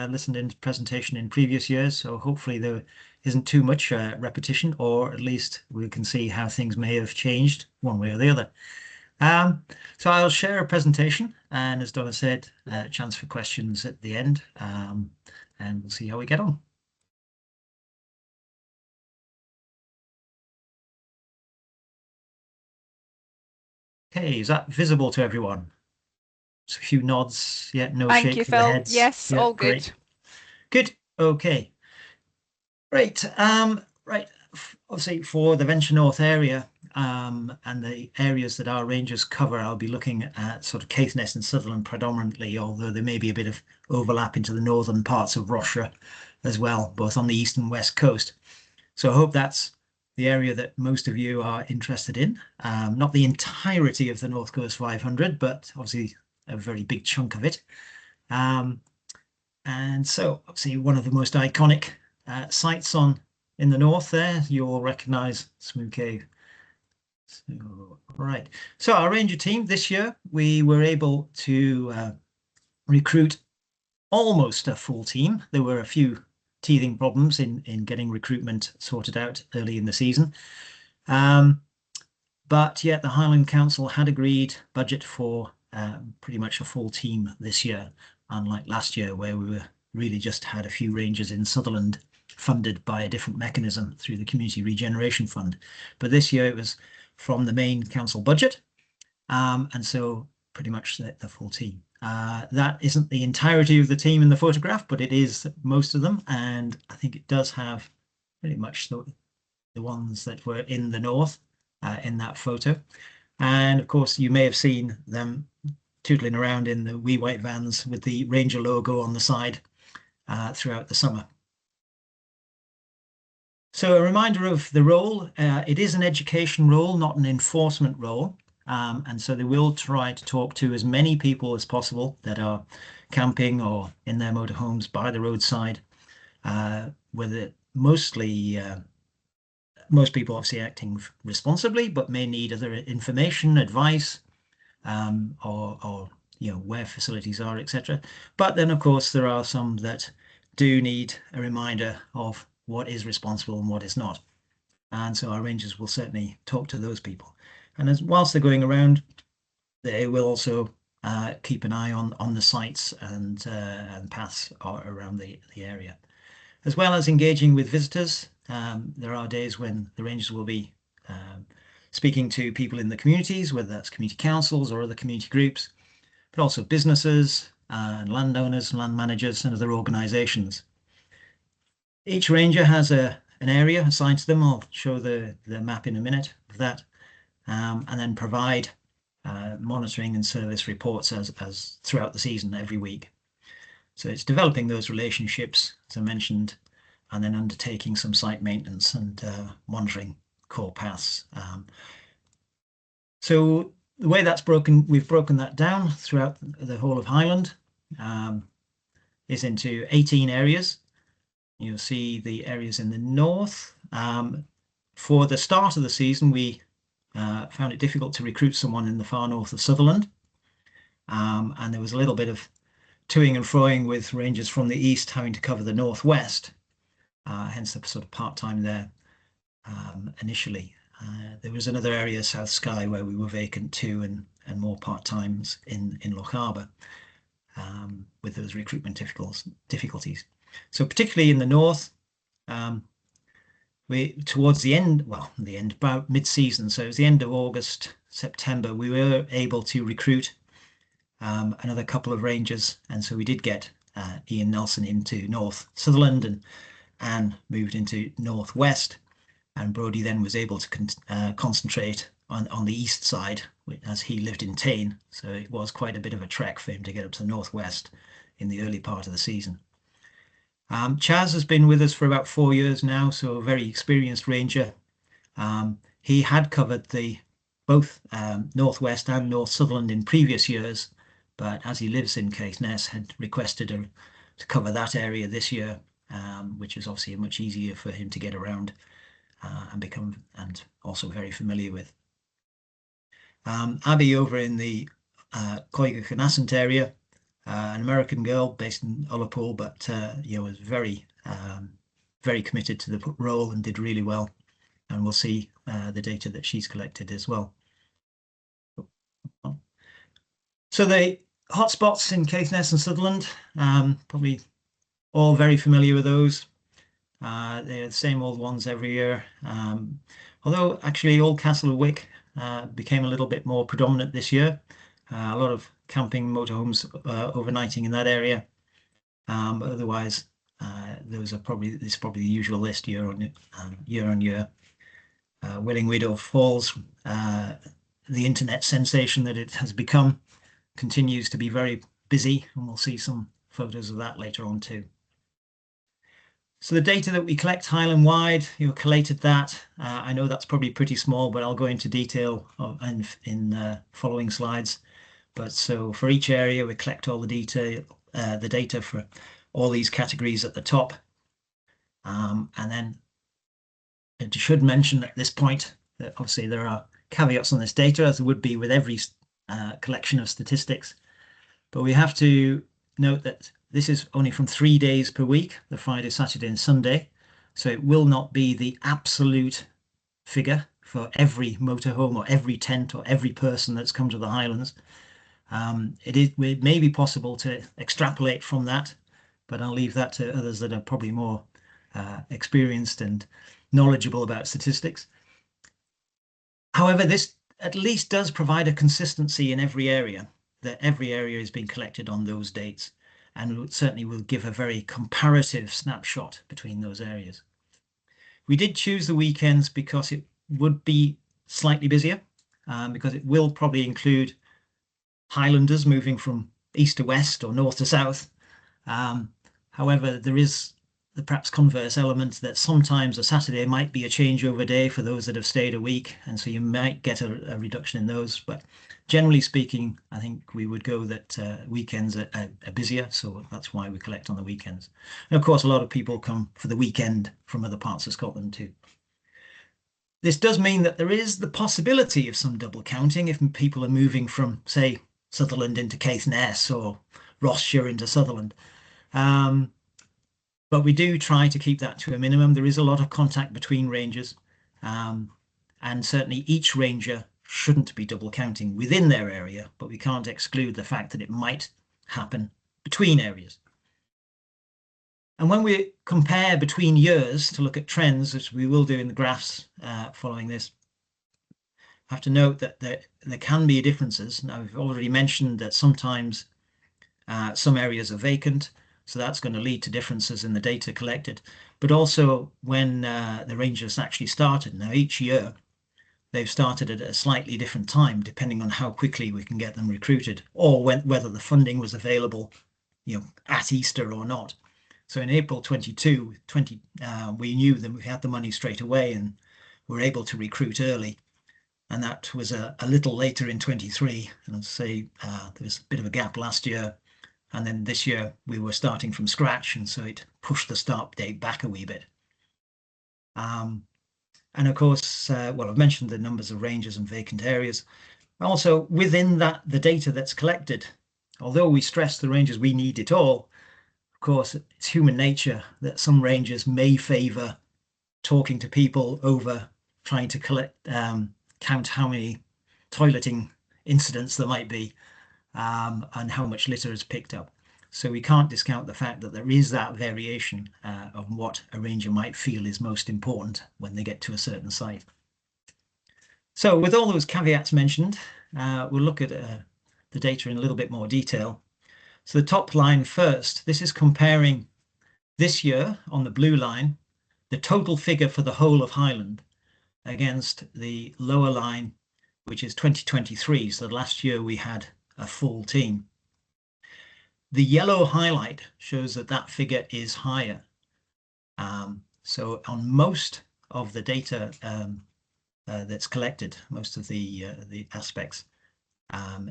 listened in to presentation in previous years, so hopefully there isn't too much repetition, or at least we can see how things may have changed one way or the other. So I'll share a presentation, and as Donna said, a chance for questions at the end, and we'll see how we get on. Okay, is that visible to everyone? Just a few nods, yeah, no Thank you, shakes of the Phil. heads. Yes, yeah, all great. good. Good, okay. Right, right. Obviously for the Venture North area and the areas that our rangers cover, I'll be looking at sort of Caithness and Sutherland predominantly, although there may be a bit of overlap into the northern parts of Rossshire as well, both on the east and west coast. So I hope that's the area that most of you are interested in. Not the entirety of the North Coast 500, but obviously a very big chunk of it. And so obviously one of the most iconic sites in the north there, you all recognise Smoo Cave. So, right. So our ranger team this year, we were able to recruit almost a full team. There were a few teething problems in getting recruitment sorted out early in the season. But yet the Highland Council had agreed budget for pretty much a full team this year, unlike last year where we were really just had a few rangers in Sutherland funded by a different mechanism through the Community Regeneration Fund. But this year it was from the main council budget, and so pretty much the full team. That isn't the entirety of the team in the photograph, but it is most of them, and I think it does have pretty much the ones that were in the north in that photo. And of course, you may have seen them tootling around in the wee white vans with the Ranger logo on the side throughout the summer. So a reminder of the role, it is an education role, not an enforcement role. And so they will try to talk to as many people as possible that are camping or in their motorhomes by the roadside, with it mostly most people obviously acting responsibly, but may need other information, advice, or where facilities are, etc. But then, of course, there are some that do need a reminder of what is responsible and what is not. And so our rangers will certainly talk to those people. And whilst they're going around, they will also keep an eye on the sites and paths around the area, as well as engaging with visitors. There are days when the rangers will be speaking to people in the communities, whether that's community councils or other community groups, but also businesses and landowners, land managers, and other organisations. Each ranger has an area assigned to them. I'll show the map in a minute of that, and then provide monitoring and service reports as throughout the season every week. So it's developing those relationships, as I mentioned, and then undertaking some site maintenance and monitoring core paths. So the way that's broken, we've broken that down throughout the whole of Highland, is into 18 areas. You'll see the areas in the north. For the start of the season, we found it difficult to recruit someone in the far north of Sutherland. And there was a little bit of toing and froing with rangers from the east having to cover the northwest, hence the sort of part-time there initially. There was another area, South Skye, where we were vacant too, and more part-times in Loch Harbour with those recruitment difficulties. So particularly in the north, we towards the end, about mid-season, so it was the end of August, September, we were able to recruit another couple of rangers, and so we did get Ian Nelson into North Sutherland, and Anne moved into Northwest, and Brodie then was able to concentrate on the east side, as he lived in Tain, so it was quite a bit of a trek for him to get up to the northwest in the early part of the season. Chaz has been with us for about 4 years now, so a very experienced ranger. He had covered both Northwest and North Sutherland in previous years, but as he lives in Caithness, had requested to cover that area this year, which is obviously much easier for him to get around and also very familiar with. Abby over in the Coigach and Assynt area an American girl based in Ullapool, but was very, very committed to the role and did really well. And we'll see the data that she's collected as well. So the hotspots in Caithness and Sutherland, probably all very familiar with those. They're the same old ones every year. Although actually Old Castle Wick became a little bit more predominant this year. A lot of camping motorhomes overnighting in that area. But otherwise, those are probably the usual list year on year. Willingweed Falls, the internet sensation that it has become, continues to be very busy, and we'll see some photos of that later on too. So the data that we collect Highland wide, collated that. I know that's probably pretty small, but I'll go into detail in following slides. But so for each area, we collect all the data for all these categories at the top. And then I should mention at this point that obviously there are caveats on this data, as there would be with every collection of statistics. But we have to note that this is only from 3 days per week, the Friday, Saturday, and Sunday. So it will not be the absolute figure for every motorhome or every tent or every person that's come to the Highlands. It may be possible to extrapolate from that, but I'll leave that to others that are probably more experienced and knowledgeable about statistics. However, this at least does provide a consistency in every area, that every area is being collected on those dates, and certainly will give a very comparative snapshot between those areas. We did choose the weekends because it would be slightly busier, because it will probably include Highlanders moving from east to west or north to south. However, there is the perhaps converse element that sometimes a Saturday might be a changeover day for those that have stayed a week, and so you might get a reduction in those. But generally speaking, I think we would go that weekends are busier, so that's why we collect on the weekends. And of course, a lot of people come for the weekend from other parts of Scotland too. This does mean that there is the possibility of some double counting if people are moving from, say, Sutherland into Caithness or Rossshire into Sutherland. But we do try to keep that to a minimum. There is a lot of contact between rangers, and certainly each ranger shouldn't be double counting within their area, but we can't exclude the fact that it might happen between areas. And when we compare between years to look at trends, as we will do in the graphs following this, I have to note that there can be differences. Now, I've already mentioned that sometimes some areas are vacant, so that's going to lead to differences in the data collected. But also when the rangers actually started. Now, each year, they've started at a slightly different time, depending on how quickly we can get them recruited, or whether the funding was available, at Easter or not. So in April 22, we knew that we had the money straight away and were able to recruit early. And that was a little later in 23. And I'd say there was a bit of a gap last year. And then this year we were starting from scratch. And so it pushed the start date back a wee bit. And of course, well, I've mentioned the numbers of rangers and vacant areas. Also, within that, the data that's collected, although we stress the rangers, we need it all. Of course, it's human nature that some rangers may favour talking to people over trying to count how many toileting incidents there might be, and how much litter is picked up. So we can't discount the fact that there is that variation of what a ranger might feel is most important when they get to a certain site. So with all those caveats mentioned, we'll look at the data in a little bit more detail. So the top line first, this is comparing this year on the blue line, the total figure for the whole of Highland against the lower line, which is 2023. So last year we had a full team. The yellow highlight shows that that figure is higher. So on most of the data that's collected, most of the aspects,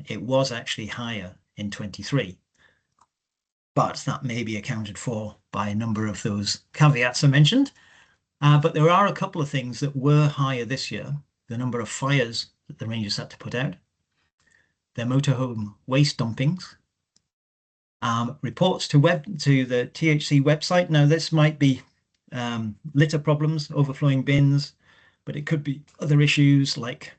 it was actually higher in 23. But that may be accounted for by a number of those caveats I mentioned. But there are a couple of things that were higher this year. The number of fires that the rangers had to put out, their motorhome waste dumpings, Reports to the THC website. Now, this might be litter problems, overflowing bins, but it could be other issues like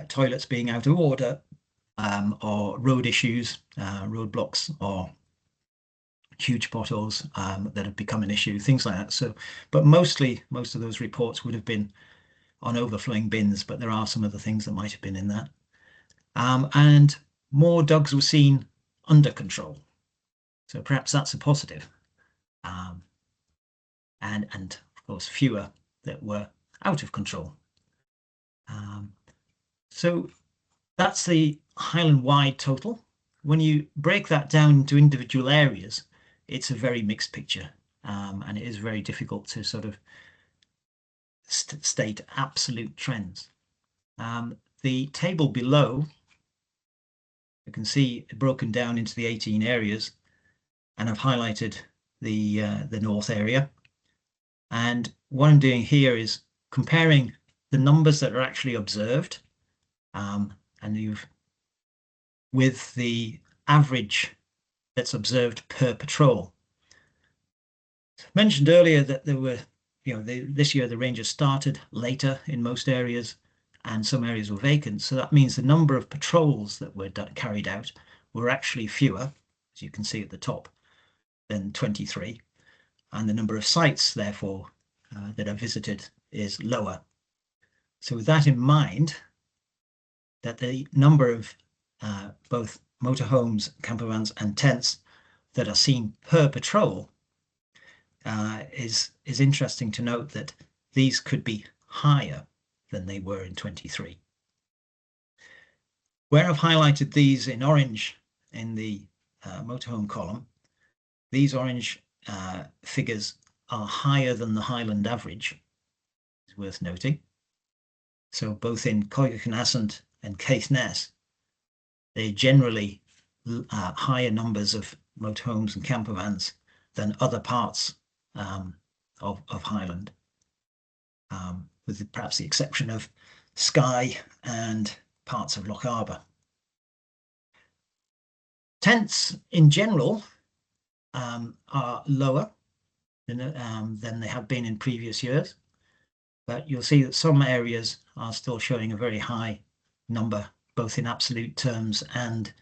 toilets being out of order, or road issues, roadblocks, or huge potholes that have become an issue, things like that. So, but most of those reports would have been on overflowing bins, but there are some other things that might have been in that. And more dogs were seen under control. So perhaps that's a positive. And of course, fewer that were out of control. So that's the Highland-wide total. When you break that down into individual areas, it's a very mixed picture, and it is very difficult to sort of state absolute trends. The table below, you can see it broken down into the 18 areas, and I've highlighted the north area. And what I'm doing here is comparing the numbers that are actually observed, and with the average that's observed per patrol. I mentioned earlier that there were, this year the Rangers started later in most areas, and some areas were vacant. So that means the number of patrols that were carried out were actually fewer, as you can see at the top, than 23. And the number of sites, therefore, that are visited is lower. So with that in mind, that the number of both motorhomes, campervans and tents that are seen per patrol is interesting to note that these could be higher than they were in 23. Where I've highlighted these in orange in the motorhome column, these orange figures are higher than the Highland average, it's worth noting. So both in Caithness and Caithness, they're generally higher numbers of motorhomes and campervans than other parts of Highland, with perhaps the exception of Skye and parts of Loch Arbour. Tents in general are lower than they have been in previous years, but you'll see that some areas are still showing a very high number, both in absolute terms and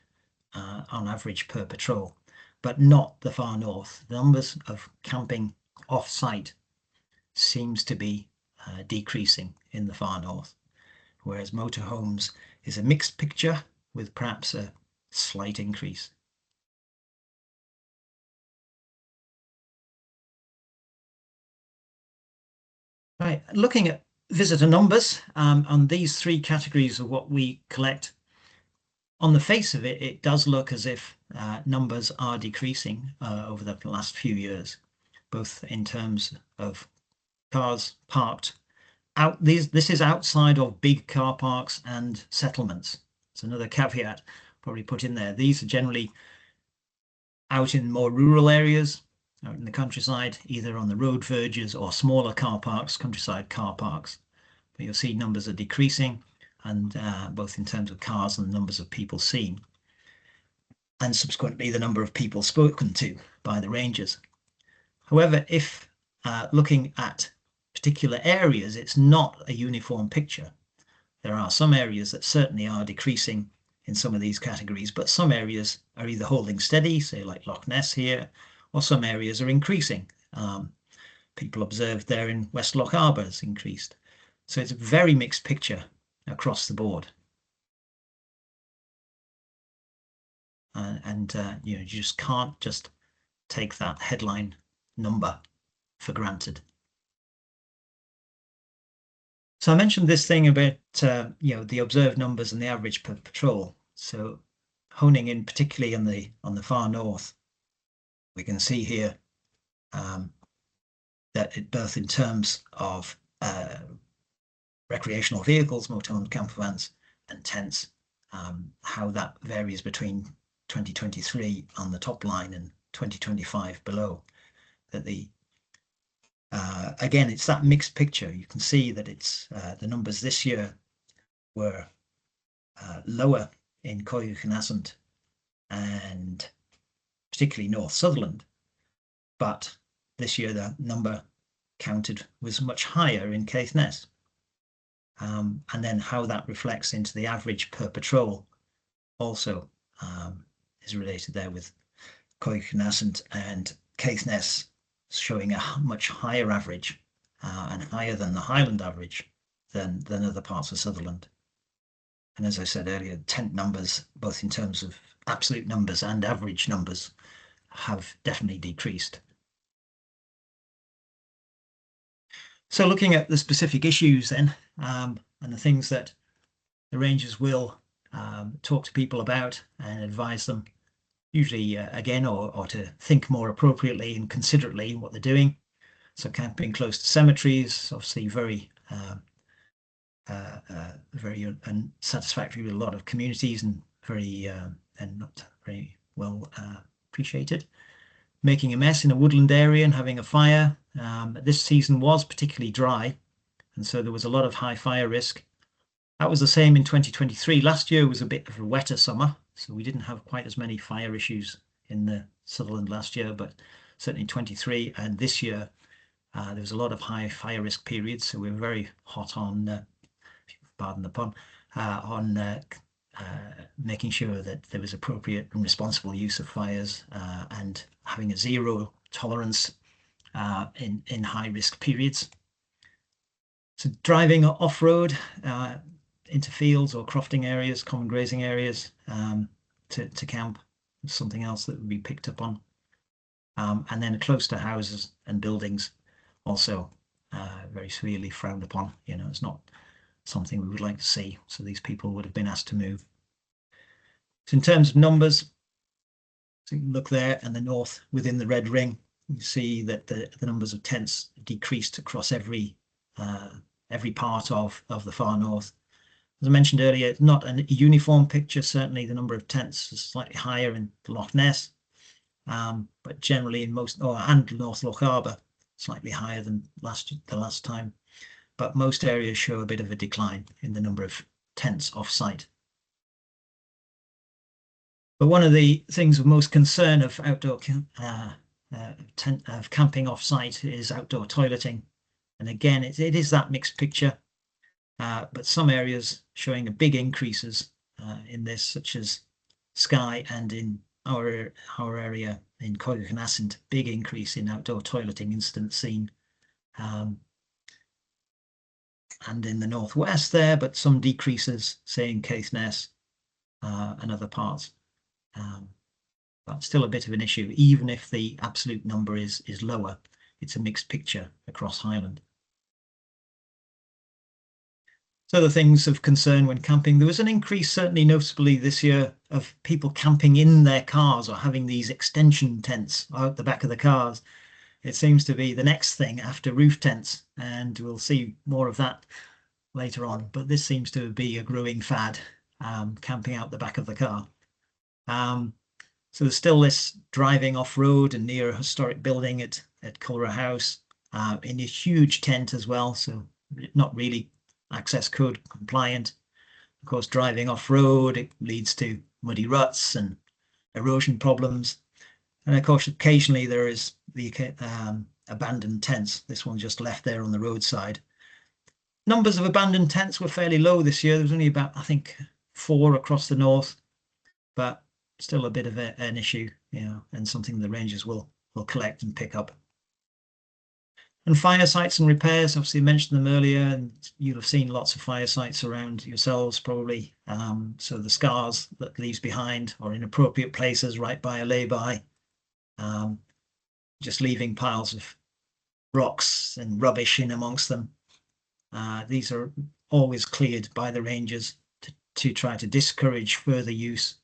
on average per patrol, but not the far north. The numbers of camping off-site seems to be decreasing in the far north, whereas motorhomes is a mixed picture with perhaps a slight increase. Right, looking at visitor numbers on these three categories of what we collect, on the face of it, it does look as if numbers are decreasing over the last few years, both in terms of cars parked out. This is outside of big car parks and settlements. It's another caveat probably put in there. These are generally out in more rural areas, out in the countryside, either on the road verges or smaller car parks, countryside car parks. But you'll see numbers are decreasing, and both in terms of cars and the numbers of people seen, and subsequently the number of people spoken to by the rangers. However, if looking at particular areas, it's not a uniform picture. There are some areas that certainly are decreasing in some of these categories, but some areas are either holding steady, say like Loch Ness here, or some areas are increasing. People observed there in West Loch Arbour has increased. So it's a very mixed picture across the board. You just can't just take that headline number for granted. So I mentioned this thing about the observed numbers and the average per patrol. So honing in particularly on the far north, we can see here that both in terms of recreational vehicles, motorhomes, campervans, and tents, how that varies between 2023 on the top line and 2025 below. That again, it's that mixed picture. You can see that it's the numbers this year were lower in Caithness and particularly North Sutherland. But this year the number counted was much higher in Caithness. And then how that reflects into the average per patrol also is related there, with Caithness and Caithness showing a much higher average and higher than the Highland average than other parts of Sutherland. And as I said earlier, tent numbers, both in terms of absolute numbers and average numbers, have definitely decreased. So looking at the specific issues then, and the things that the Rangers will talk to people about and advise them, usually again, or to think more appropriately and considerately in what they're doing. So camping close to cemeteries, obviously very unsatisfactory with a lot of communities, and very and not very well appreciated. Making a mess in a woodland area and having a fire. This season was particularly dry, and so there was a lot of high fire risk. That was the same in 2023. Last year was a bit of a wetter summer, so we didn't have quite as many fire issues in the Sutherland last year, but certainly in 23 and this year there was a lot of high fire risk periods. So we were very hot on, pardon the pun, on making sure that there was appropriate and responsible use of fires and having a zero tolerance in high risk periods. So driving off-road into fields or crofting areas, common grazing areas to camp is something else that would be picked up on. And then close to houses and buildings also very severely frowned upon. You know, it's not something we would like to see. So these people would have been asked to move. So in terms of numbers, so you can look there in the north within the red ring, you see that the numbers of tents decreased across every part of the far north. As I mentioned earlier, it's not a uniform picture. Certainly the number of tents is slightly higher in Loch Ness, but generally in most, and North Loch Arbor, slightly higher than the last time. But most areas show a bit of a decline in the number of tents off-site. But one of the things of most concern of outdoor camping off-site is outdoor toileting. And again, it is that mixed picture, but some areas showing a big increases in this, such as Skye, and in our area in Caithness, big increase in outdoor toileting incidents seen. And in the northwest there, but some decreases, say in Caithness and other parts. But still a bit of an issue, even if the absolute number is lower. It's a mixed picture across Highland. So the things of concern when camping, there was an increase certainly noticeably this year of people camping in their cars or having these extension tents out the back of the cars. It seems to be the next thing after roof tents, and we'll see more of that later on. But this seems to be a growing fad, camping out the back of the car. So there's still this driving off-road and near a historic building at Culra House in a huge tent as well. So not really access code compliant. Of course, driving off-road, it leads to muddy ruts and erosion problems. And of course, occasionally there is the abandoned tents. This one just left there on the roadside. Numbers of abandoned tents were fairly low this year. There was only about, I think, 4 across the north, but still a bit of an issue, you know, and something the Rangers will collect and pick up. And fire sites and repairs, obviously mentioned them earlier, and you'll have seen lots of fire sites around yourselves probably. So the scars that leaves behind are in appropriate places right by a lay-by, just leaving piles of rocks and rubbish in amongst them. These are always cleared by the Rangers to try to discourage further use.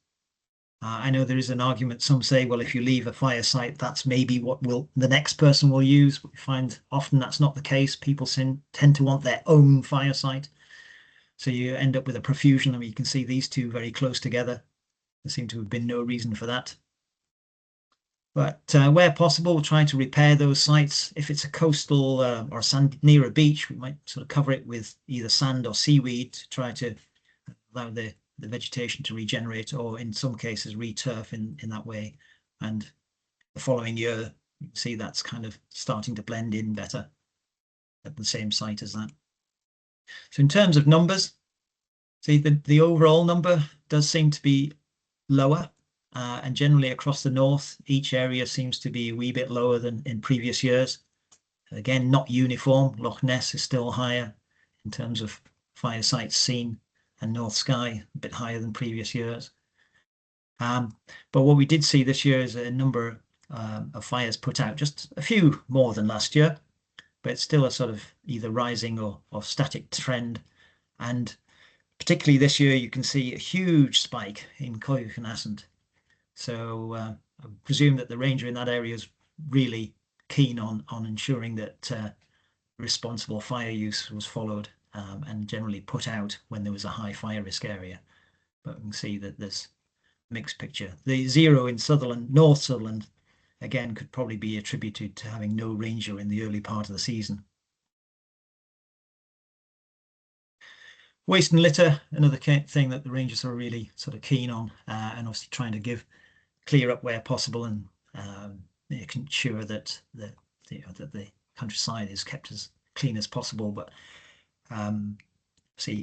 I know there is an argument. Some say, well, if you leave a fire site, that's maybe what the next person will use. But we find often that's not the case. People tend to want their own fire site. So you end up with a profusion. I mean, you can see these two very close together. There seemed to have been no reason for that. But where possible, we'll try to repair those sites. If it's a coastal or sand near a beach, we might sort of cover it with either sand or seaweed to try to allow the the vegetation to regenerate, or in some cases returf in that way. And the following year, you can see that's kind of starting to blend in better at the same site as that. So in terms of numbers, see the overall number does seem to be lower, and generally across the north, each area seems to be a wee bit lower than in previous years. Again, not uniform. Loch Ness is still higher in terms of fire sites seen, and North Skye a bit higher than previous years. But what we did see this year is a number of fires put out, just a few more than last year, but it's still a sort of either rising or static trend. And particularly this year, you can see a huge spike in Caithness. So I presume that the ranger in that area is really keen on ensuring that responsible fire use was followed, and generally put out when there was a high fire risk area. But we can see that there's a mixed picture. The 0 in Sutherland, North Sutherland, again, could probably be attributed to having no ranger in the early part of the season. Waste and litter, another thing that the rangers are really sort of keen on, and obviously trying to clear up where possible, and making sure that the countryside is kept as clean as possible. But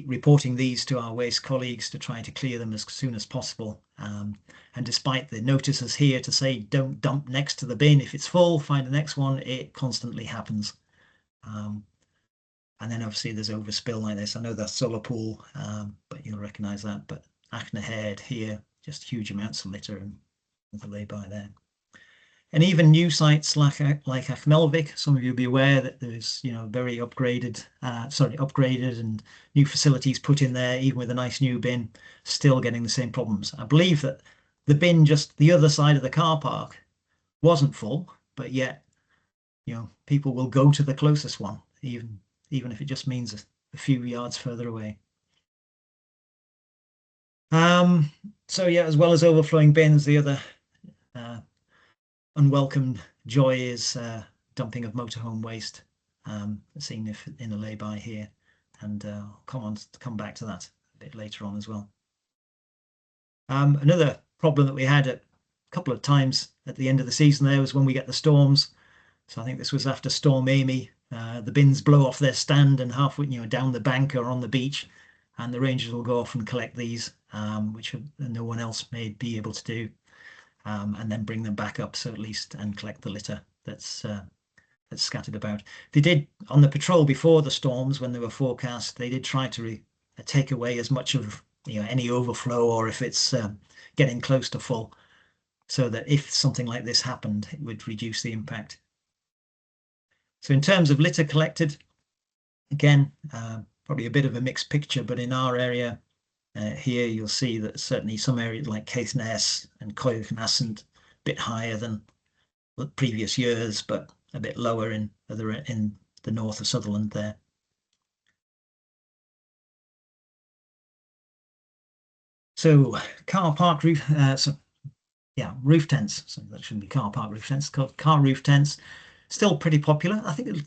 reporting these to our waste colleagues to try to clear them as soon as possible. And despite the notices here to say don't dump next to the bin, if it's full, find the next one, it constantly happens. And then obviously there's overspill like this. I know that's Solipool, but you'll recognise that. But Achnahead here, just huge amounts of litter and the lay-by there. And even new sites like Achmelvik, some of you will be aware that there's very upgraded and new facilities put in there, even with a nice new bin, still getting the same problems. I believe that the bin just the other side of the car park wasn't full, but yet people will go to the closest one, even if it just means a few yards further away. So yeah, as well as overflowing bins, the other unwelcome joy is dumping of motorhome waste, seen in a lay-by here, and I'll come back to that a bit later on as well. Another problem that we had a couple of times at the end of the season there was when we get the storms. So I think this was after Storm Amy. The bins blow off their stand and halfway down the bank or on the beach, and the rangers will go off and collect these, which no one else may be able to do. And then bring them back up, so at least, and collect the litter that's scattered about. They did on the patrol before the storms, when they were forecast, they did try to take away as much of any overflow, or if it's getting close to full, so that if something like this happened, it would reduce the impact. So in terms of litter collected, again, probably a bit of a mixed picture, but in our area, here you'll see that certainly some areas like Caithness and Caithness a bit higher than the previous years, but a bit lower in the north of Sutherland there. So car park roof, roof tents. So that shouldn't be car park roof tents. It's called car roof tents. Still pretty popular. I think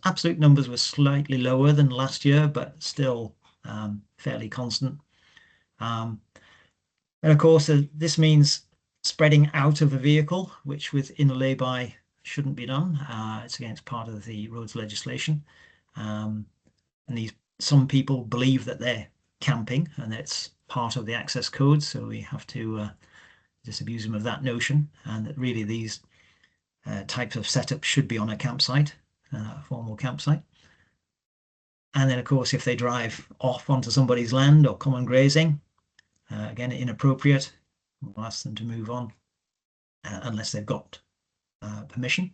absolute numbers were slightly lower than last year, but still fairly constant. And of course, this means spreading out of a vehicle, which within a lay-by shouldn't be done. It's against part of the roads legislation. And some people believe that they're camping, and it's part of the access code, so we have to disabuse them of that notion, and that really these types of setups should be on a campsite, a formal campsite. And then, of course, if they drive off onto somebody's land or common grazing, again, inappropriate, we'll ask them to move on unless they've got permission.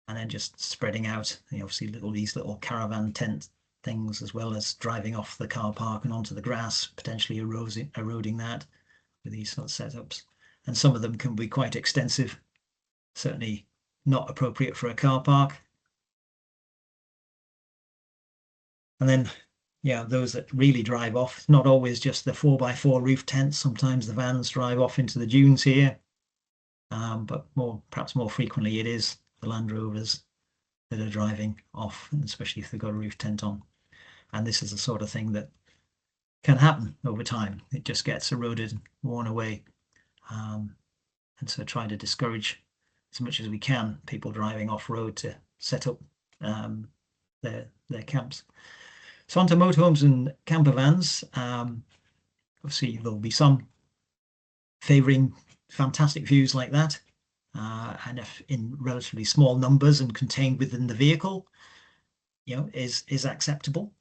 And then just spreading out, obviously these little caravan tent things, as well as driving off the car park and onto the grass, potentially eroding that with these sort of setups. And some of them can be quite extensive, certainly not appropriate for a car park. And then, those that really drive off, not always just the 4x4 roof tents. Sometimes the vans drive off into the dunes here, but perhaps more frequently it is the Land Rovers that are driving off, especially if they've got a roof tent on. And this is the sort of thing that can happen over time. It just gets eroded and worn away. And so try to discourage as much as we can people driving off-road to set up their camps. So onto motorhomes and camper vans. Obviously, there'll be some favouring fantastic views like that, and if in relatively small numbers and contained within the vehicle, is acceptable.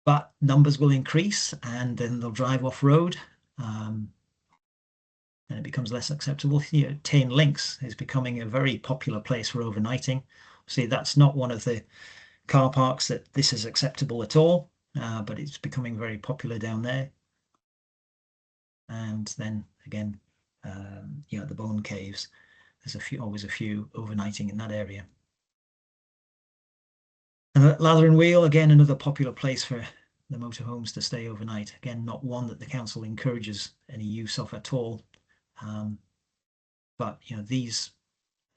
But numbers will increase, and then they'll drive off-road, and it becomes less acceptable. Tane Links is becoming a very popular place for overnighting. See, that's not one of the car parks that this is acceptable at all, but it's becoming very popular down there. And then again, the Bone Caves, there's always a few overnighting in that area. And Lather and Wheel, again, another popular place for the motorhomes to stay overnight. Again, not one that the council encourages any use of at all. But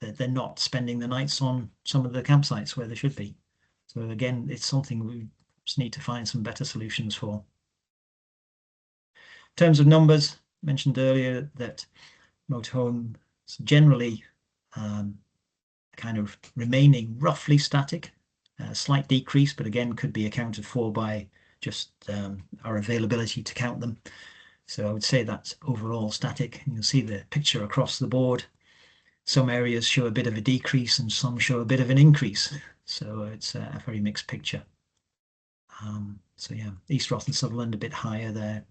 they're not spending the nights on some of the campsites where they should be. So again, it's something we just need to find some better solutions for. In terms of numbers, mentioned earlier that motorhomes generally kind of remaining roughly static, a slight decrease, but again could be accounted for by just our availability to count them. So I would say that's overall static. You'll see the picture across the board. Some areas show a bit of a decrease and some show a bit of an increase. So it's a very mixed picture. So yeah, East Roth and Sutherland a bit higher there.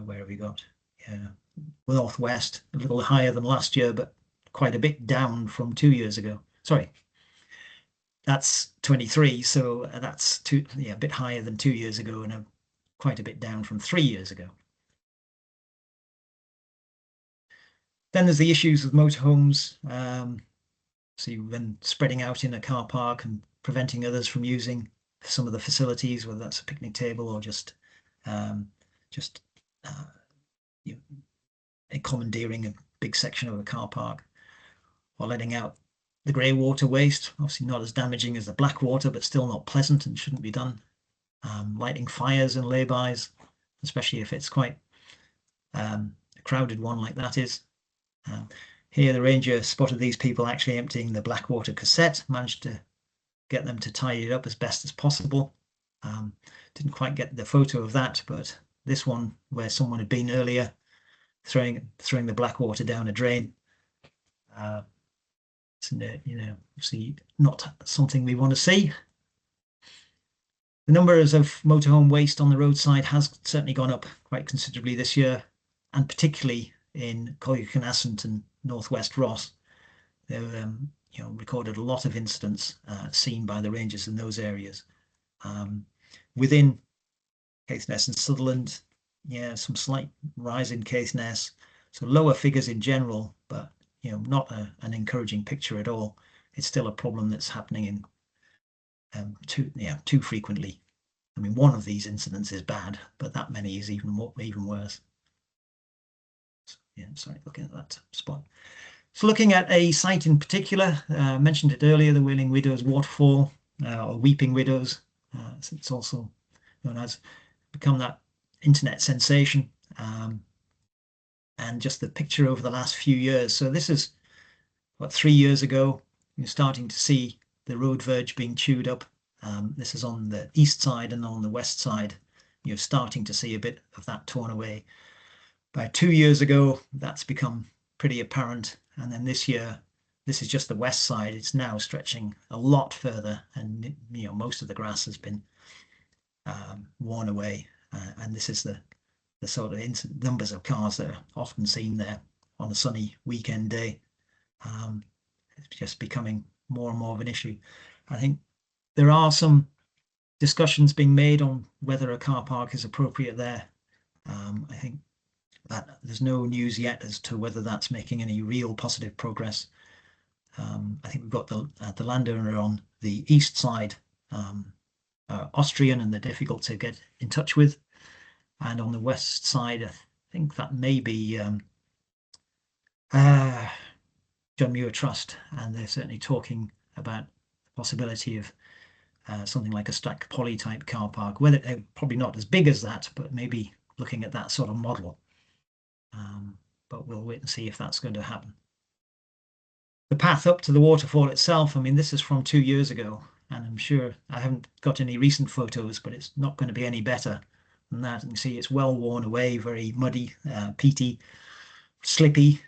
Where have we got? Yeah, Northwest a little higher than last year, but quite a bit down from 2 years ago. Sorry, that's 23, so that's a bit higher than 2 years ago and quite a bit down from 3 years ago. Then there's the issues with motorhomes. So when spreading out in a car park and preventing others from using some of the facilities, whether that's a picnic table or just commandeering a big section of a car park, or letting out the grey water waste, obviously not as damaging as the black water, but still not pleasant and shouldn't be done. Lighting fires in laybys, especially if it's quite a crowded one like that is. Here the ranger spotted these people actually emptying the Blackwater cassette, managed to get them to tidy it up as best as possible. Didn't quite get the photo of that, but this one where someone had been earlier throwing the Blackwater down a drain. Obviously not something we want to see. The numbers of motorhome waste on the roadside has certainly gone up quite considerably this year, and particularly in Caithness and Northwest Ross. They've recorded a lot of incidents seen by the rangers in those areas. Within Caithness and Sutherland, some slight rise in Caithness, so lower figures in general, but not an encouraging picture at all. It's still a problem that's happening in too frequently. I mean, one of these incidents is bad, but that many is even worse. So, sorry, looking at that spot. So looking at a site in particular, I mentioned it earlier, the Wailing Widows Waterfall, or Weeping Widows. It's also known as, become that internet sensation. And just the picture over the last few years. So this is, 3 years ago, you're starting to see the road verge being chewed up. This is on the east side, and on the west side, you're starting to see a bit of that torn away. About 2 years ago, that's become pretty apparent. And then this year, this is just the west side. It's now stretching a lot further, and most of the grass has been worn away. And this is the sort of numbers of cars that are often seen there on a sunny weekend day. It's just becoming more and more of an issue. I think there are some discussions being made on whether a car park is appropriate there. I think that there's no news yet as to whether that's making any real positive progress. I think we've got the landowner on the east side, Austrian, and they're difficult to get in touch with. And on the west side, I think that may be John Muir Trust, and they're certainly talking about the possibility of something like a stack poly type car park, whether they're probably not as big as that, but maybe looking at that sort of model. But we'll wait and see if that's going to happen. The path up to the waterfall itself, I mean, this is from 2 years ago, and I'm sure I haven't got any recent photos, but it's not going to be any better than that. You can see it's well worn away, very muddy, peaty, slippy.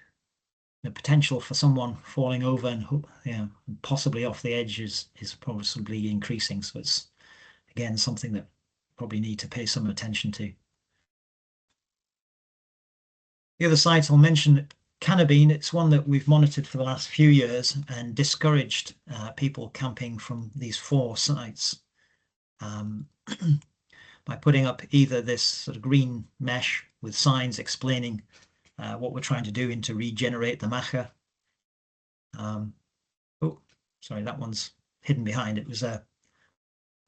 The potential for someone falling over and possibly off the edge is probably increasing. So it's, again, something that probably need to pay some attention to. The other site I'll mention, Canabine, it's one that we've monitored for the last few years and discouraged people camping from these 4 sites by putting up either this sort of green mesh with signs explaining what we're trying to do to regenerate the macha. Oh, sorry, that one's hidden behind. It was a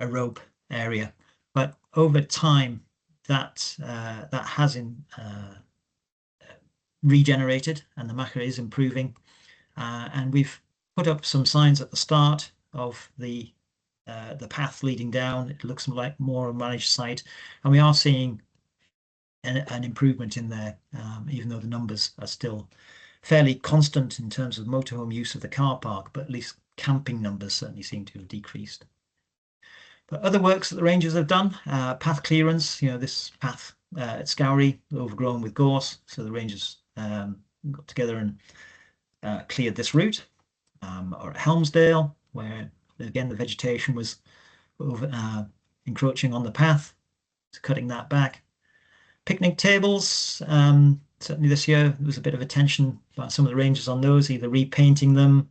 rope area, but over time that has regenerated and the macha is improving. And we've put up some signs at the start of the path leading down. It looks like more a managed site, and we are seeing an improvement in there, even though the numbers are still fairly constant in terms of motorhome use of the car park, but at least camping numbers certainly seem to have decreased. But other works that the Rangers have done, path clearance, this path at Scourie, overgrown with gorse, so the Rangers got together and cleared this route, or at Helmsdale, where again the vegetation was encroaching on the path, so cutting that back. Picnic tables, certainly this year there was a bit of attention by some of the Rangers on those, either repainting them,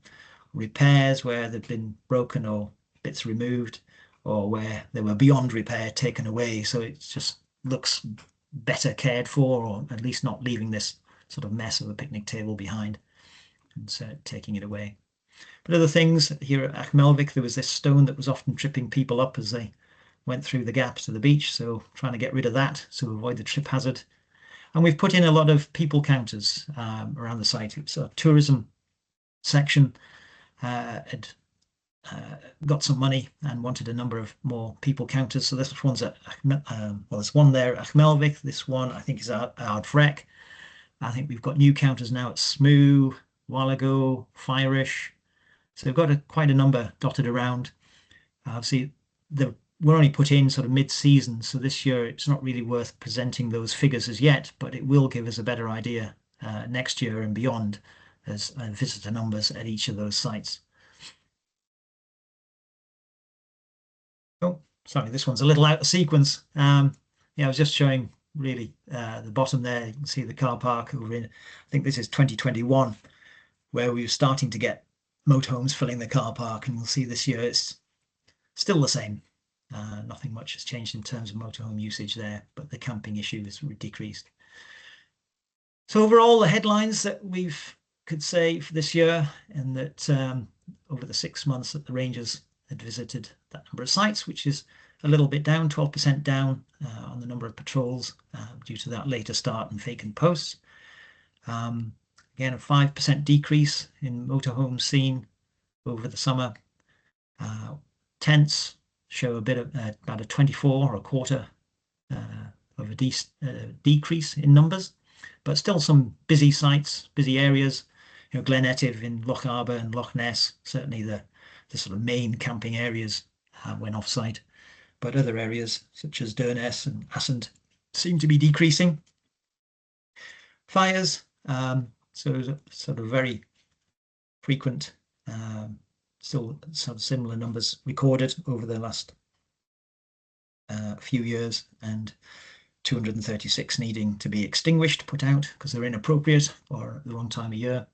repairs where they've been broken or bits removed, or where they were beyond repair, taken away, so it just looks better cared for, or at least not leaving this sort of mess of a picnic table behind and taking it away. But other things, here at Achmelvik, there was this stone that was often tripping people up as they went through the gaps to the beach, so trying to get rid of that to avoid the trip hazard. And we've put in a lot of people counters around the site. It's a tourism section had got some money and wanted a number of more people counters. So this one's at, there's one there at Achmelvik. This one I think is at Ardfrek. I think we've got new counters now at Smoo, Wallago, Firish. So we've got quite a number dotted around. Obviously, we're only put in sort of mid-season, so this year it's not really worth presenting those figures as yet, but it will give us a better idea next year and beyond as visitor numbers at each of those sites. Oh, sorry, this one's a little out of sequence. I was just showing really the bottom there. You can see the car park over in, I think this is 2021, where we were starting to get motorhomes filling the car park, and we'll see this year it's still the same. Nothing much has changed in terms of motorhome usage there, but the camping issue has decreased. So overall, the headlines that could say for this year, and that over the 6 months that the Rangers had visited that number of sites, which is a little bit down, 12% down on the number of patrols due to that later start and vacant posts. Again, a 5% decrease in motorhomes seen over the summer. Tents show a bit of about a 24 or a quarter of a decrease in numbers, but still some busy sites, busy areas. Glen Etive in Loch Arbour and Loch Ness, certainly the sort of main camping areas when off-site, but other areas such as Durness and Assend seem to be decreasing. Fires, so sort of very frequent, still sort of similar numbers recorded over the last few years, and 236 needing to be extinguished, put out because they're inappropriate or at the wrong time of year.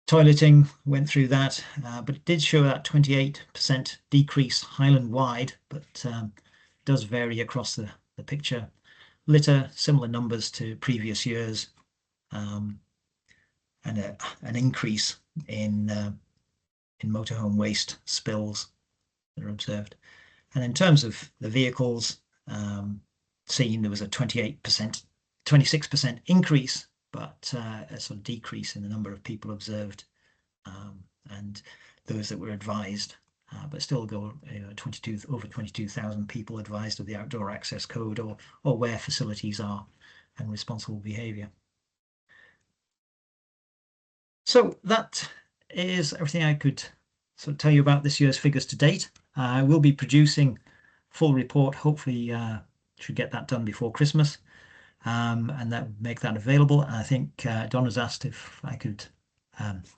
Toileting went through that, but it did show that 28% decrease Highland-wide, but does vary across the picture. Litter, similar numbers to previous years, and an increase in motorhome waste spills that are observed. And in terms of the vehicles seen, there was a 26% increase, but a sort of decrease in the number of people observed and those that were advised but still go over 22,000 people advised of the outdoor access code or where facilities are and responsible behaviour. So that is everything I could sort of tell you about this year's figures to date. I will be producing full report, hopefully should get that done before Christmas, and that would make that available. And I think Don has asked if I could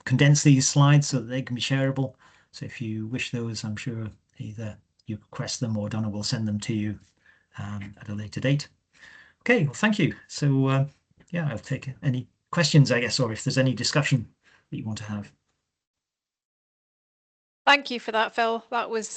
condense these slides so that they can be shareable. So if you wish those, I'm sure either you request them or Donna will send them to you at a later date. Okay, well, thank you. So yeah, I'll take any questions, I guess, or if there's any discussion that you want to have. Thank you for that, Phil. That was